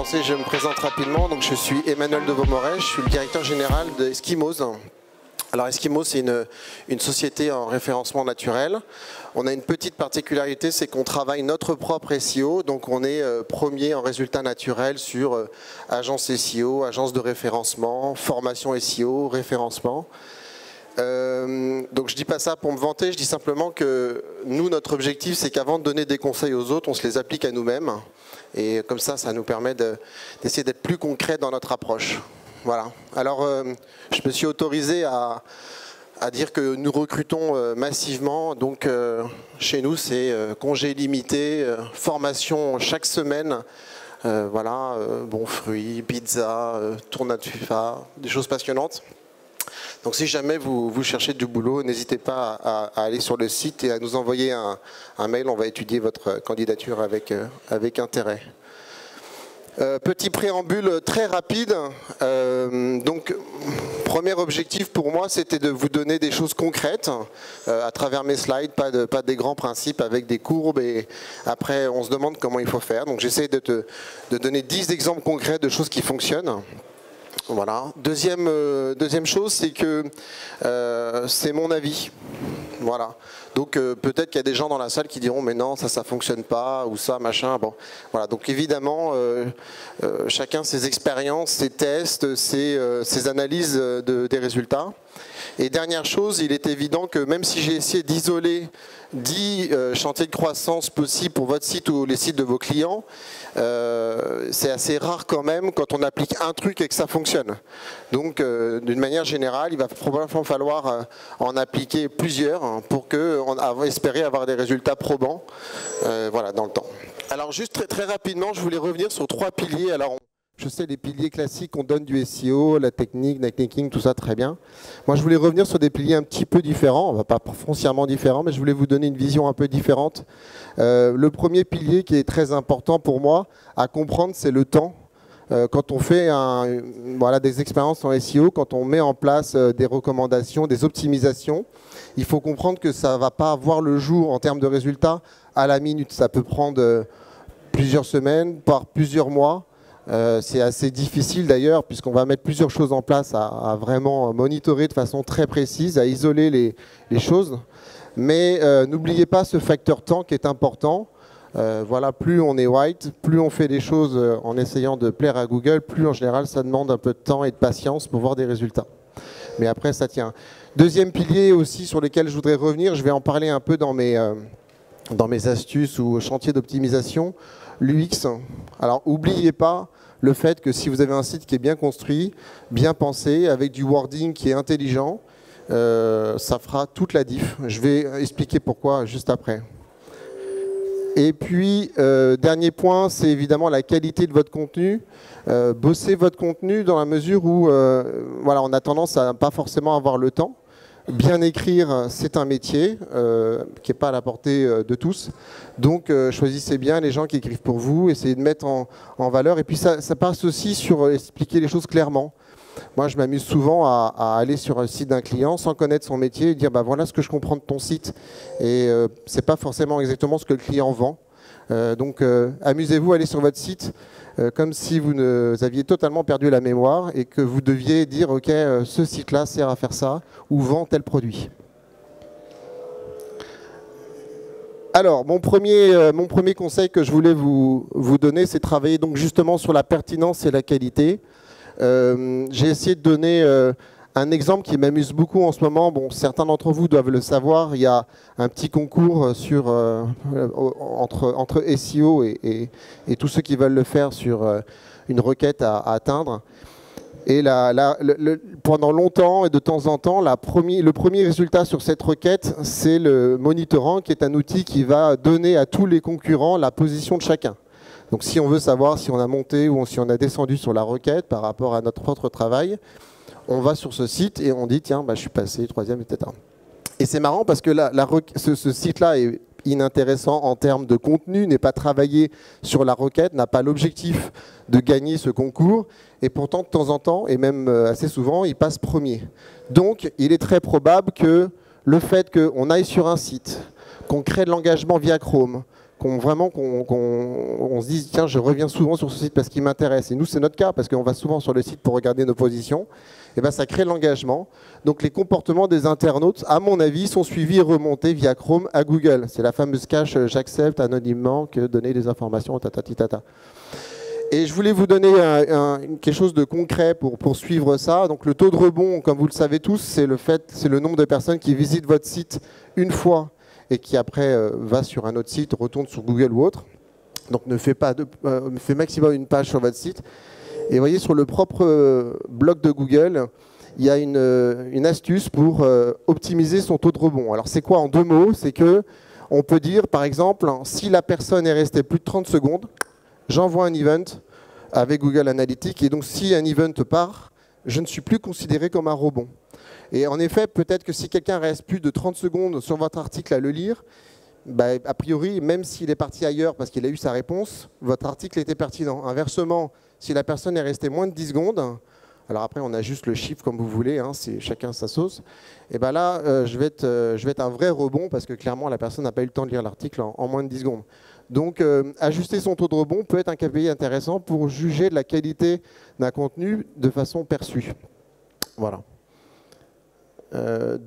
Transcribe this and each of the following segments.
commencer, je me présente rapidement. Donc, je suis Emmanuel de Beaumoret, je suis le directeur général d'Eskimos. Alors Eskimos, c'est une société en référencement naturel. On a une petite particularité, c'est qu'on travaille notre propre SEO. Donc on est premier en résultats naturels sur agence SEO, agence de référencement, formation SEO, référencement. Donc je dis pas ça pour me vanter, je dis simplement que nous, notre objectif, c'est qu'avant de donner des conseils aux autres, on se les applique à nous-mêmes. Et comme ça nous permet d'essayer d'être plus concret dans notre approche. Voilà. Alors, je me suis autorisé à dire que nous recrutons massivement. Donc, chez nous, c'est congé limité, formation chaque semaine. Voilà, bons fruits, pizza, tournade FIFA, des choses passionnantes. Donc, si jamais vous cherchez du boulot, n'hésitez pas à aller sur le site et à nous envoyer un mail. On va étudier votre candidature avec intérêt. Petit préambule très rapide. Donc, premier objectif pour moi, c'était de vous donner des choses concrètes à travers mes slides, pas des grands principes avec des courbes et après on se demande comment il faut faire. Donc, j'essaie de donner 10 exemples concrets de choses qui fonctionnent. Voilà. Deuxième chose, c'est que c'est mon avis. Voilà. Donc peut-être qu'il y a des gens dans la salle qui diront mais non, ça fonctionne pas ou ça machin. Bon, voilà. Donc évidemment, chacun ses expériences, ses tests, ses analyses des résultats. Et dernière chose, il est évident que même si j'ai essayé d'isoler 10 chantiers de croissance possibles pour votre site ou les sites de vos clients, c'est assez rare quand même quand on applique un truc et que ça fonctionne. Donc d'une manière générale, il va probablement falloir en appliquer plusieurs pour espérer avoir des résultats probants voilà, dans le temps. Alors juste très rapidement, je voulais revenir sur 3 piliers. Alors, je sais, les piliers classiques, on donne du SEO, la technique, netlinking, tout ça, très bien. Moi, je voulais revenir sur des piliers un petit peu différents, pas foncièrement différents, mais je voulais vous donner une vision un peu différente. Le premier pilier qui est très important pour moi à comprendre, c'est le temps. Quand on fait des expériences en SEO, quand on met en place des recommandations, des optimisations, il faut comprendre que ça ne va pas avoir le jour en termes de résultats à la minute. Ça peut prendre plusieurs semaines, voire plusieurs mois. C'est assez difficile d'ailleurs puisqu'on va mettre plusieurs choses en place à vraiment monitorer de façon très précise, à isoler les choses. Mais n'oubliez pas ce facteur temps qui est important. Voilà, plus on est white, plus on fait des choses en essayant de plaire à Google, plus en général ça demande un peu de temps et de patience pour voir des résultats. Mais après ça tient. Deuxième pilier aussi sur lequel je voudrais revenir, je vais en parler un peu dans mes astuces ou chantiers d'optimisation. L'UX. Alors, n'oubliez pas le fait que si vous avez un site qui est bien construit, bien pensé, avec du wording qui est intelligent, ça fera toute la diff. Je vais expliquer pourquoi juste après. Et puis, dernier point, c'est évidemment la qualité de votre contenu. Bossez votre contenu dans la mesure où voilà, on a tendance à pas forcément avoir le temps. Bien écrire, c'est un métier qui n'est pas à la portée de tous. Donc, choisissez bien les gens qui écrivent pour vous, essayez de mettre en valeur. Et puis, ça passe aussi sur expliquer les choses clairement. Moi, je m'amuse souvent à aller sur un site d'un client sans connaître son métier et dire bah, voilà ce que je comprends de ton site. Et ce n'est pas forcément exactement ce que le client vend. Donc, amusez-vous à aller sur votre site comme si vous aviez totalement perdu la mémoire et que vous deviez dire ok, ce site-là sert à faire ça ou vend tel produit. Alors, mon premier conseil que je voulais vous donner, c'est travailler donc justement sur la pertinence et la qualité. J'ai essayé de donner un exemple qui m'amuse beaucoup en ce moment. Bon, certains d'entre vous doivent le savoir. Il y a un petit concours entre SEO et tous ceux qui veulent le faire sur une requête à atteindre. Et pendant longtemps et de temps en temps, le premier résultat sur cette requête, c'est le Monitorrank, qui est un outil qui va donner à tous les concurrents la position de chacun. Donc si on veut savoir si on a monté ou si on a descendu sur la requête par rapport à notre propre travail, on va sur ce site et on dit tiens, bah, je suis passé 3e, etc. Et c'est marrant parce que ce site-là est inintéressant en termes de contenu, n'est pas travaillé sur la requête, n'a pas l'objectif de gagner ce concours, et pourtant de temps en temps, et même assez souvent, il passe premier. Donc il est très probable que le fait qu'on aille sur un site, qu'on crée de l'engagement via Chrome, qu'on se dise, tiens, je reviens souvent sur ce site parce qu'il m'intéresse. Et nous, c'est notre cas, parce qu'on va souvent sur le site pour regarder nos positions. Et ben, ça crée l'engagement. Donc les comportements des internautes, à mon avis, sont suivis et remontés via Chrome à Google. C'est la fameuse cache j'accepte anonymement que donner des informations, tata. Et je voulais vous donner quelque chose de concret pour suivre ça. Donc le taux de rebond, comme vous le savez tous, c'est le nombre de personnes qui visitent votre site une fois et qui après va sur un autre site, retourne sur Google ou autre. Donc ne fait maximum une page sur votre site. Et vous voyez, sur le propre blog de Google, il y a une astuce pour optimiser son taux de rebond. Alors c'est quoi en 2 mots? C'est que on peut dire, par exemple, si la personne est restée plus de 30 secondes, j'envoie un event avec Google Analytics. Et donc si un event part, je ne suis plus considéré comme un rebond. Et en effet, peut-être que si quelqu'un reste plus de 30 secondes sur votre article à le lire, bah, a priori, même s'il est parti ailleurs parce qu'il a eu sa réponse, votre article était pertinent. Inversement, si la personne est restée moins de 10 secondes, alors après on ajuste le chiffre comme vous voulez, hein, c'est chacun sa sauce, et ben là je vais être un vrai rebond parce que clairement la personne n'a pas eu le temps de lire l'article en moins de 10 secondes. Donc ajuster son taux de rebond peut être un KPI intéressant pour juger de la qualité d'un contenu de façon perçue. Voilà.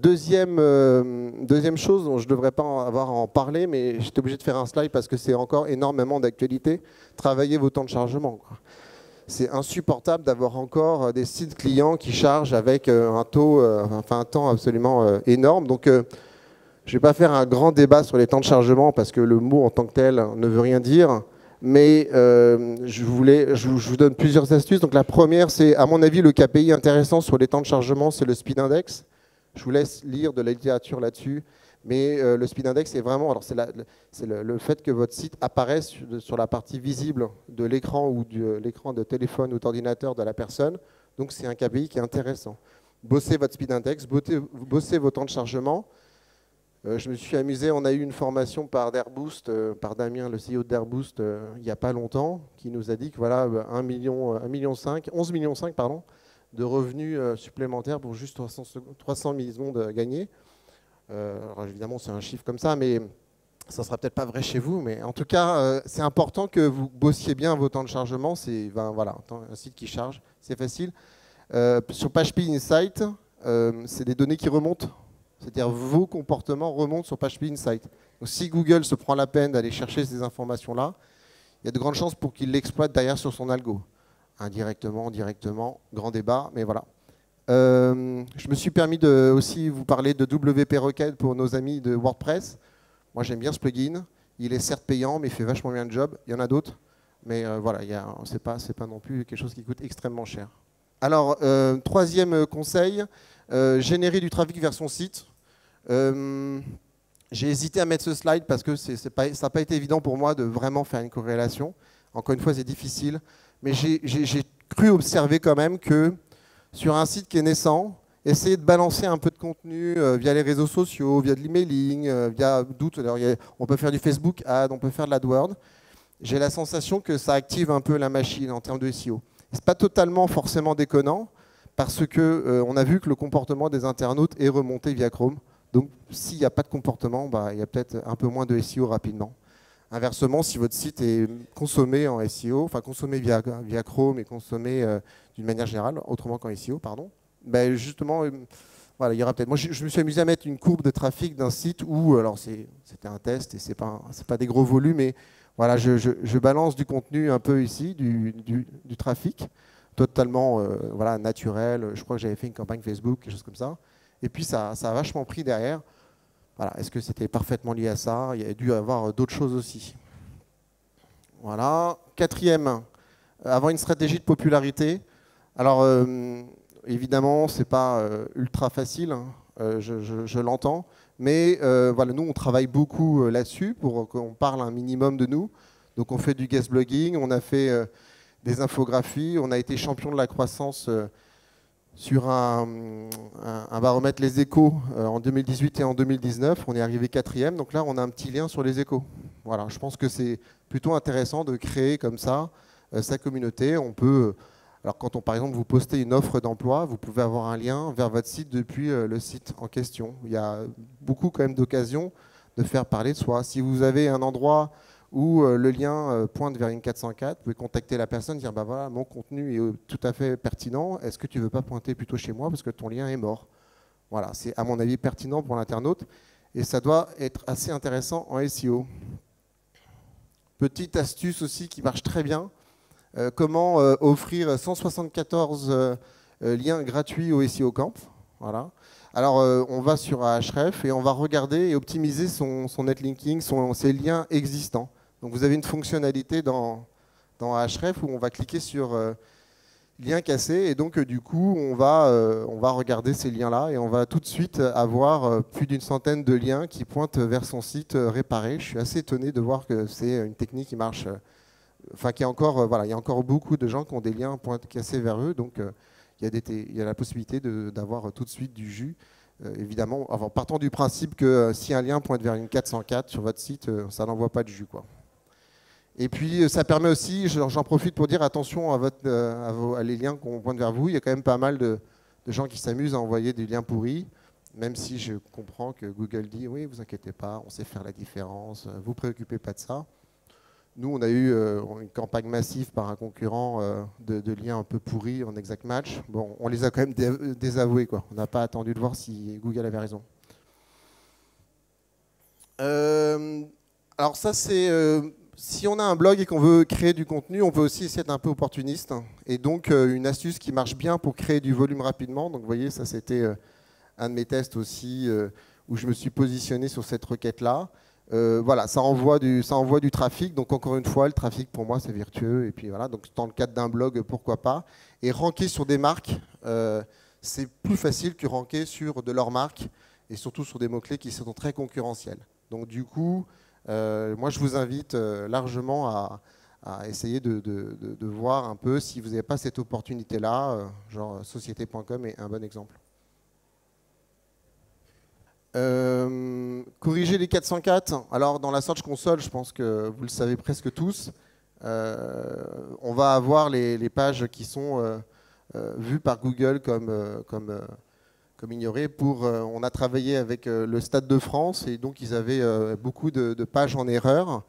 Deuxième chose dont je ne devrais pas avoir à en parler, mais j'étais obligé de faire un slide parce que c'est encore énormément d'actualité, travailler vos temps de chargement. C'est insupportable d'avoir encore des sites clients qui chargent avec un temps absolument énorme. Donc je ne vais pas faire un grand débat sur les temps de chargement parce que le mot en tant que tel ne veut rien dire. Mais je vous donne plusieurs astuces. Donc la première, c'est à mon avis le KPI intéressant sur les temps de chargement, c'est le speed index. Je vous laisse lire de la littérature là-dessus. Mais le speed index, c'est vraiment, alors c'est le fait que votre site apparaisse sur la partie visible de l'écran ou de l'écran de téléphone ou d'ordinateur de la personne. Donc c'est un KPI qui est intéressant. Bossez votre speed index, bossez vos temps de chargement. Je me suis amusé, on a eu une formation par Airboost, par Damien, le CEO d'Airboost, il n'y a pas longtemps, qui nous a dit que voilà, 11,5 millions de revenus supplémentaires pour juste 300 millisecondes gagnés. Alors évidemment, c'est un chiffre comme ça, mais ça ne sera peut-être pas vrai chez vous. Mais en tout cas, c'est important que vous bossiez bien vos temps de chargement. C'est voilà, un site qui charge, c'est facile. Sur PageSpeed Insight, c'est des données qui remontent. C'est-à-dire vos comportements remontent sur PageSpeed Insight. Donc, si Google se prend la peine d'aller chercher ces informations-là, il y a de grandes chances pour qu'il l'exploite derrière sur son algo. Indirectement, directement, grand débat, mais voilà. Je me suis permis de aussi vous parler de WP Requête pour nos amis de WordPress. Moi, j'aime bien ce plugin. Il est certes payant, mais il fait vachement bien le job. Il y en a d'autres, mais voilà, c'est pas non plus quelque chose qui coûte extrêmement cher. Alors, troisième conseil, générer du trafic vers son site. J'ai hésité à mettre ce slide parce que ça n'a pas été évident pour moi de vraiment faire une corrélation. Encore une fois, c'est difficile. Mais j'ai cru observer quand même que sur un site qui est naissant, essayer de balancer un peu de contenu via les réseaux sociaux, via de l'emailing, via d'autres. On peut faire du Facebook Ad, on peut faire de l'AdWords. J'ai la sensation que ça active un peu la machine en termes de SEO. Ce n'est pas totalement forcément déconnant parce qu'on a vu que le comportement des internautes est remonté via Chrome. Donc s'il n'y a pas de comportement, bah, il y a peut-être un peu moins de SEO rapidement. Inversement, si votre site est consommé en SEO, enfin consommé via Chrome et consommé d'une manière générale, autrement qu'en SEO, pardon, ben justement, voilà, il y aura peut-être. Moi, je me suis amusé à mettre une courbe de trafic d'un site où, alors c'était un test et c'est pas des gros volumes, mais voilà, je balance du contenu un peu ici, du trafic, totalement voilà, naturel. Je crois que j'avais fait une campagne Facebook, quelque chose comme ça. Et puis ça a vachement pris derrière. Voilà, est-ce que c'était parfaitement lié à ça? Il y a dû y avoir d'autres choses aussi. Voilà. Quatrième, avoir une stratégie de popularité. Alors, évidemment, ce n'est pas ultra facile, hein, je l'entends. Mais voilà, nous, on travaille beaucoup là-dessus pour qu'on parle un minimum de nous. Donc, on fait du guest blogging, on a fait des infographies, on a été champion de la croissance sur un baromètre Les Échos en 2018 et en 2019, on est arrivé 4e. Donc là, on a un petit lien sur Les Échos. Voilà, je pense que c'est plutôt intéressant de créer comme ça sa communauté. On peut, alors quand par exemple vous postez une offre d'emploi, vous pouvez avoir un lien vers votre site depuis le site en question. Il y a beaucoup quand même d'occasions de faire parler de soi. Si vous avez un endroit où le lien pointe vers une 404. Vous pouvez contacter la personne, dire bah voilà, mon contenu est tout à fait pertinent, est-ce que tu ne veux pas pointer plutôt chez moi parce que ton lien est mort? Voilà, c'est à mon avis pertinent pour l'internaute et ça doit être assez intéressant en SEO. Petite astuce aussi qui marche très bien, comment offrir 174 liens gratuits au SEO Camp. Voilà. Alors, on va sur Ahref et on va regarder et optimiser son netlinking, ses liens existants. Donc, vous avez une fonctionnalité dans Ahref où on va cliquer sur lien cassé et donc, du coup, on va regarder ces liens-là et on va tout de suite avoir plus d'une centaine de liens qui pointent vers son site réparé. Je suis assez étonné de voir que c'est une technique qui marche, enfin, qui est encore, voilà, il y a encore beaucoup de gens qui ont des liens cassés vers eux. Donc, il y a la possibilité d'avoir tout de suite du jus. Évidemment, en partant du principe que si un lien pointe vers une 404 sur votre site, ça n'envoie pas de jus, quoi. Et puis, ça permet aussi, j'en profite pour dire attention à les liens qu'on pointe vers vous. Il y a quand même pas mal de gens qui s'amusent à envoyer des liens pourris, même si je comprends que Google dit « oui, vous inquiétez pas, on sait faire la différence, vous ne vous préoccupez pas de ça ». Nous, on a eu une campagne massive par un concurrent de liens un peu pourris en exact match. Bon, on les a quand même désavoués, quoi. On n'a pas attendu de voir si Google avait raison. Alors ça, c'est... si on a un blog et qu'on veut créer du contenu, on peut aussi essayer d'être un peu opportuniste. Et donc, une astuce qui marche bien pour créer du volume rapidement. Donc, vous voyez, ça, c'était un de mes tests aussi où je me suis positionné sur cette requête-là. Voilà, ça envoie du trafic. Donc, encore une fois, le trafic, pour moi, c'est vertueux. Et puis, voilà, donc, dans le cadre d'un blog, pourquoi pas. Et ranker sur des marques, c'est plus facile que ranker sur de leurs marques et surtout sur des mots-clés qui sont très concurrentiels. Donc, du coup... moi, je vous invite largement à essayer de voir un peu si vous n'avez pas cette opportunité-là, genre société.com est un bon exemple. Corriger les 404. Alors, dans la Search Console, je pense que vous le savez presque tous, on va avoir les pages qui sont vues par Google comme ignoré. On a travaillé avec le Stade de France et donc ils avaient beaucoup de pages en erreur.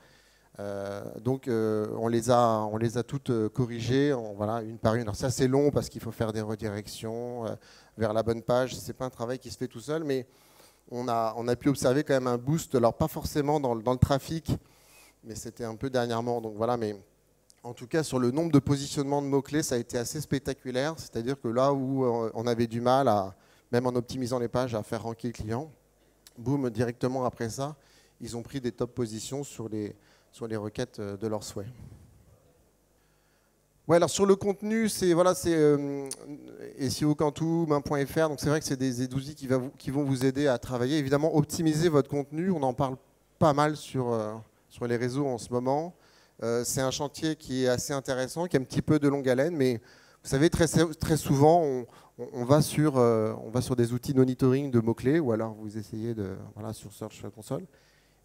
Donc on les a toutes corrigées, voilà, une par une. Alors ça c'est long parce qu'il faut faire des redirections vers la bonne page. C'est pas un travail qui se fait tout seul, mais on a pu observer quand même un boost. Alors pas forcément dans le trafic, mais c'était un peu dernièrement. Donc voilà, mais en tout cas sur le nombre de positionnements de mots-clés, ça a été assez spectaculaire. C'est-à-dire que là où on avait du mal même en optimisant les pages, à faire ranker le client, boum, directement après ça, ils ont pris des top positions sur les requêtes de leur souhait. Ouais, alors sur le contenu, c'est voilà, SEO Quantum, main.fr, donc c'est vrai que c'est des outils qui vont vous aider à travailler. Évidemment, optimiser votre contenu, on en parle pas mal sur les réseaux en ce moment. C'est un chantier qui est assez intéressant, qui a un petit peu de longue haleine, mais vous savez, très souvent, on va sur des outils de monitoring de mots-clés, ou alors vous essayez sur Search Console.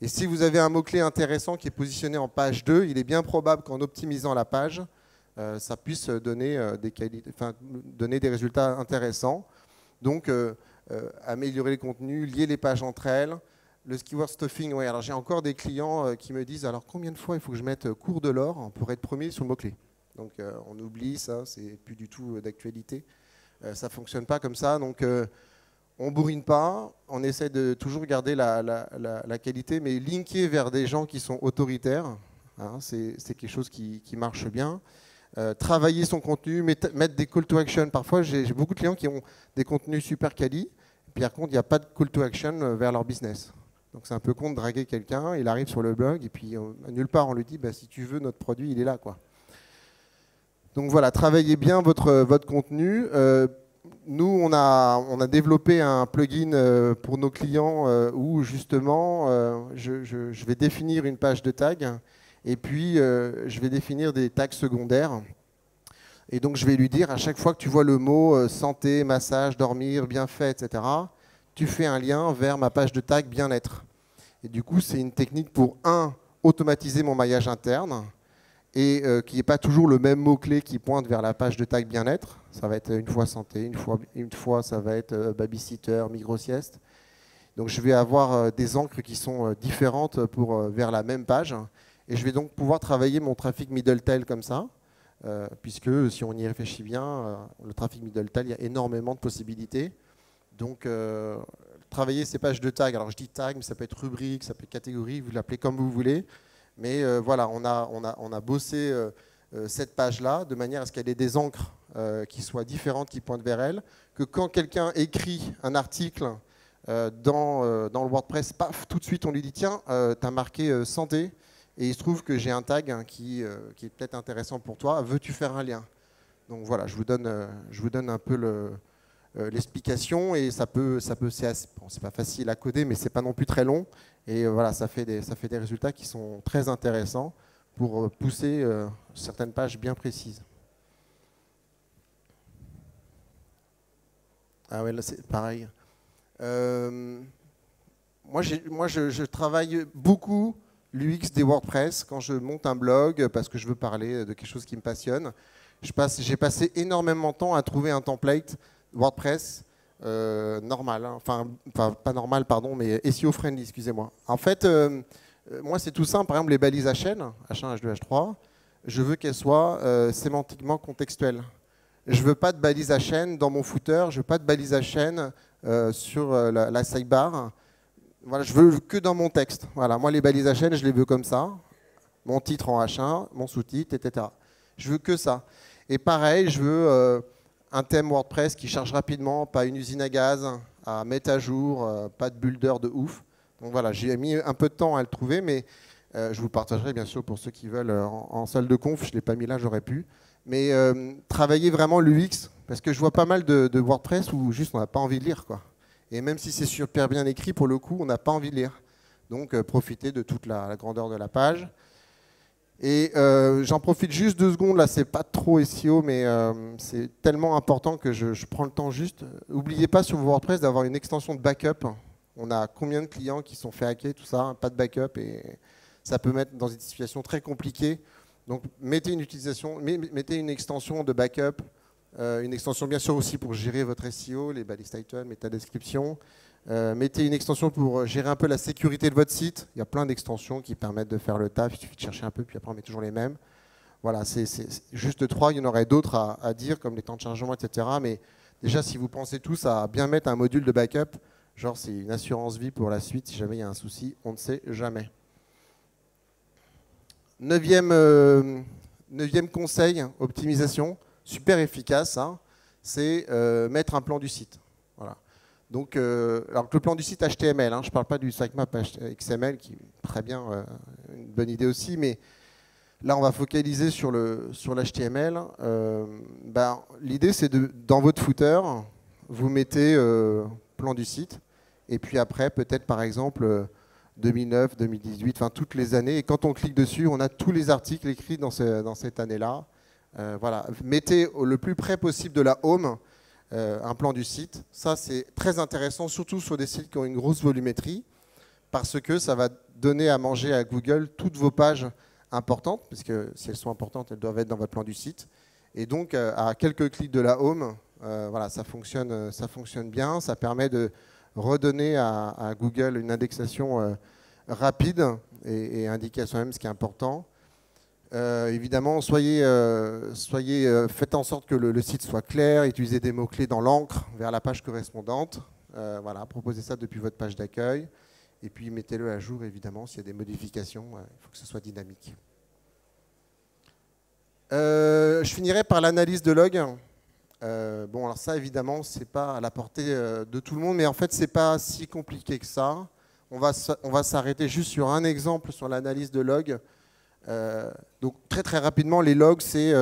Et si vous avez un mot-clé intéressant qui est positionné en page 2, il est bien probable qu'en optimisant la page, ça puisse donner des résultats intéressants. Donc, améliorer les contenus, lier les pages entre elles. Le keyword stuffing, ouais, alors j'ai encore des clients qui me disent alors combien de fois il faut que je mette cours de l'or pour être premier sur le mot-clé. Donc on oublie ça, c'est plus du tout d'actualité. Ça ne fonctionne pas comme ça, donc on ne bourrine pas, on essaie de toujours garder la qualité, mais linker vers des gens qui sont autoritaires, hein, c'est quelque chose qui marche bien. Travailler son contenu, mettre des call to action. Parfois, j'ai beaucoup de clients qui ont des contenus super quali, puis par contre, il n'y a pas de call to action vers leur business. Donc c'est un peu con de draguer quelqu'un, il arrive sur le blog, et puis nulle part on lui dit bah, si tu veux notre produit, il est là, quoi. Donc voilà, travaillez bien votre contenu. Nous, on a développé un plugin pour nos clients où justement, je vais définir une page de tag et puis je vais définir des tags secondaires. Et donc, je vais lui dire à chaque fois que tu vois le mot santé, massage, dormir, bienfait, etc., tu fais un lien vers ma page de tag bien-être. Et du coup, c'est une technique pour, automatiser mon maillage interne et qui n'est pas toujours le même mot-clé qui pointe vers la page de tag bien-être. Ça va être une fois santé, une fois ça va être babysitter, micro-sieste. Donc je vais avoir des encres qui sont différentes vers la même page. Et je vais donc pouvoir travailler mon trafic middle tail comme ça, puisque si on y réfléchit bien, le trafic middle tail, il y a énormément de possibilités. Donc, travailler ces pages de tag, alors je dis tag, mais ça peut être rubrique, ça peut être catégorie, vous l'appelez comme vous voulez. Mais voilà, on a bossé cette page-là de manière à ce qu'elle ait des encres qui soient différentes, qui pointent vers elle, que quand quelqu'un écrit un article dans le WordPress, paf, tout de suite on lui dit tiens, tu as marqué santé, et il se trouve que j'ai un tag qui est peut-être intéressant pour toi, veux-tu faire un lien? Donc voilà, je vous donne un peu l'explication, et c'est pas facile à coder, mais c'est pas non plus très long, et voilà, ça fait des résultats qui sont très intéressants pour pousser certaines pages bien précises. Ah ouais, là c'est pareil. Moi, je travaille beaucoup l'UX des WordPress quand je monte un blog parce que je veux parler de quelque chose qui me passionne. J'ai passé énormément de temps à trouver un template WordPress normal, hein. Enfin, pas normal, pardon, mais SEO friendly, excusez-moi. En fait, moi, c'est tout simple. Par exemple, les balises H1, H1, H2, H3, je veux qu'elles soient sémantiquement contextuelles. Je ne veux pas de balise HN dans mon footer, je ne veux pas de balise HN sur la sidebar. Voilà, je veux que dans mon texte. Voilà, moi, les balises HN, je les veux comme ça. Mon titre en H1, mon sous-titre, etc. Je veux que ça. Et pareil, je veux un thème WordPress qui charge rapidement, pas une usine à gaz à mettre à jour, pas de builder de ouf. Donc voilà, j'ai mis un peu de temps à le trouver, mais je vous le partagerai bien sûr pour ceux qui veulent en salle de conf. Je ne l'ai pas mis là, j'aurais pu. Mais travailler vraiment l'UX, parce que je vois pas mal de WordPress où juste on n'a pas envie de lire, quoi. Et même si c'est super bien écrit, pour le coup, on n'a pas envie de lire. Donc profitez de toute la grandeur de la page. Et j'en profite juste 2 secondes, là c'est pas trop SEO, mais c'est tellement important que je prends le temps juste. N'oubliez pas sur WordPress d'avoir une extension de backup. On a combien de clients qui sont fait hacker, tout ça, pas de backup, et ça peut mettre dans une situation très compliquée. Donc mettez une extension de backup, une extension bien sûr aussi pour gérer votre SEO, les balises title, métadescription. Mettez une extension pour gérer un peu la sécurité de votre site. Il y a plein d'extensions qui permettent de faire le taf. Il suffit de chercher un peu, puis après on met toujours les mêmes. Voilà, c'est juste 3. Il y en aurait d'autres à dire, comme les temps de chargement, etc. Mais déjà, si vous pensez tous à bien mettre un module de backup, genre c'est une assurance vie pour la suite, si jamais il y a un souci, on ne sait jamais. Neuvième conseil, optimisation, super efficace, hein, c'est mettre un plan du site. Voilà. Donc, alors que le plan du site HTML, hein, je ne parle pas du sitemap XML, qui est très bien, une bonne idée aussi, mais là, on va focaliser sur l'HTML. L'idée, c'est dans votre footer, vous mettez plan du site, et puis après, peut-être par exemple 2009, 2018, enfin toutes les années. Et quand on clique dessus, on a tous les articles écrits dans cette année-là. Voilà. Mettez le plus près possible de la home un plan du site. Ça, c'est très intéressant, surtout sur des sites qui ont une grosse volumétrie, parce que ça va donner à manger à Google toutes vos pages importantes, puisque si elles sont importantes, elles doivent être dans votre plan du site. Et donc, à quelques clics de la home, voilà, ça fonctionne bien. Ça permet de redonner à Google une indexation rapide et indiquer à soi-même ce qui est important. Évidemment, faites en sorte que le site soit clair, utilisez des mots-clés dans l'encre vers la page correspondante. Voilà, proposez ça depuis votre page d'accueil. Et puis mettez-le à jour, évidemment, s'il y a des modifications, il faut que ce soit dynamique. Je finirai par l'analyse de log. Bon, alors ça, évidemment, c'est pas à la portée de tout le monde, mais en fait, c'est pas si compliqué que ça. On va s'arrêter juste sur un exemple sur l'analyse de log. Donc, très très rapidement, les logs, c'est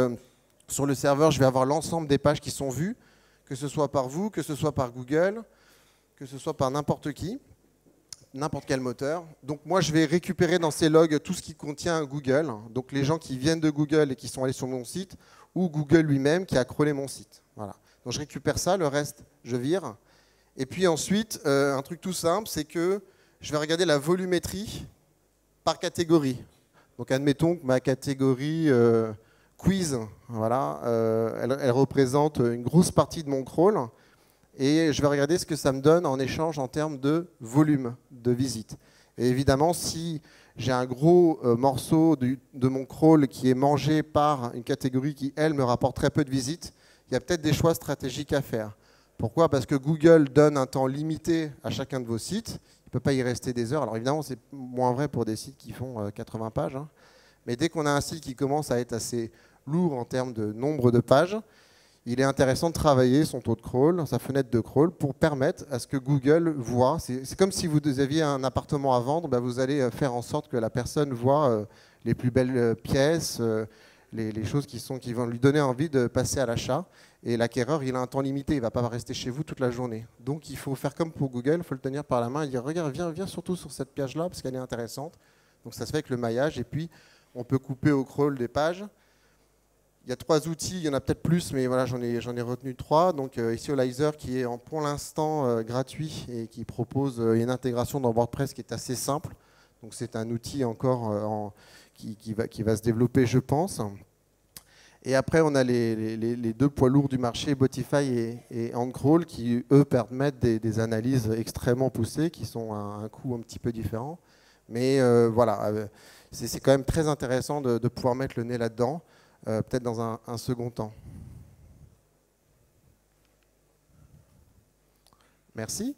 sur le serveur, je vais avoir l'ensemble des pages qui sont vues, que ce soit par vous, que ce soit par Google, que ce soit par n'importe qui, n'importe quel moteur. Donc, moi, je vais récupérer dans ces logs tout ce qui contient Google. Donc, les gens qui viennent de Google et qui sont allés sur mon site, ou Google lui-même qui a crawlé mon site. Voilà. Donc je récupère ça, le reste, je vire. Et puis ensuite, un truc tout simple, c'est que je vais regarder la volumétrie par catégorie. Donc admettons que ma catégorie quiz, voilà, elle représente une grosse partie de mon crawl. Et je vais regarder ce que ça me donne en échange en termes de volume de visite. Et évidemment, si j'ai un gros morceau de mon crawl qui est mangé par une catégorie qui, elle, me rapporte très peu de visites, il y a peut-être des choix stratégiques à faire. Pourquoi? Parce que Google donne un temps limité à chacun de vos sites. Il ne peut pas y rester des heures. Alors évidemment, c'est moins vrai pour des sites qui font 80 pages. Hein. Mais dès qu'on a un site qui commence à être assez lourd en termes de nombre de pages, il est intéressant de travailler son taux de crawl, sa fenêtre de crawl, pour permettre à ce que Google voit. C'est comme si vous aviez un appartement à vendre, ben vous allez faire en sorte que la personne voit les plus belles pièces, les choses qui vont lui donner envie de passer à l'achat. Et l'acquéreur, il a un temps limité, il ne va pas rester chez vous toute la journée. Donc il faut faire comme pour Google, il faut le tenir par la main et dire regarde, viens surtout sur cette page-là parce qu'elle est intéressante. Donc ça se fait avec le maillage et puis on peut couper au crawl des pages. Il y a 3 outils, il y en a peut-être plus, mais voilà, j'en ai retenu 3. Donc Iseolizer qui est pour l'instant gratuit et qui propose une intégration dans WordPress qui est assez simple. Donc c'est un outil encore qui va se développer, je pense. Et après, on a les 2 poids lourds du marché, Botify et AntCrawl, qui, eux, permettent des analyses extrêmement poussées, qui sont à un coût un petit peu différent. Mais voilà, c'est quand même très intéressant de pouvoir mettre le nez là-dedans, peut-être dans un second temps. Merci.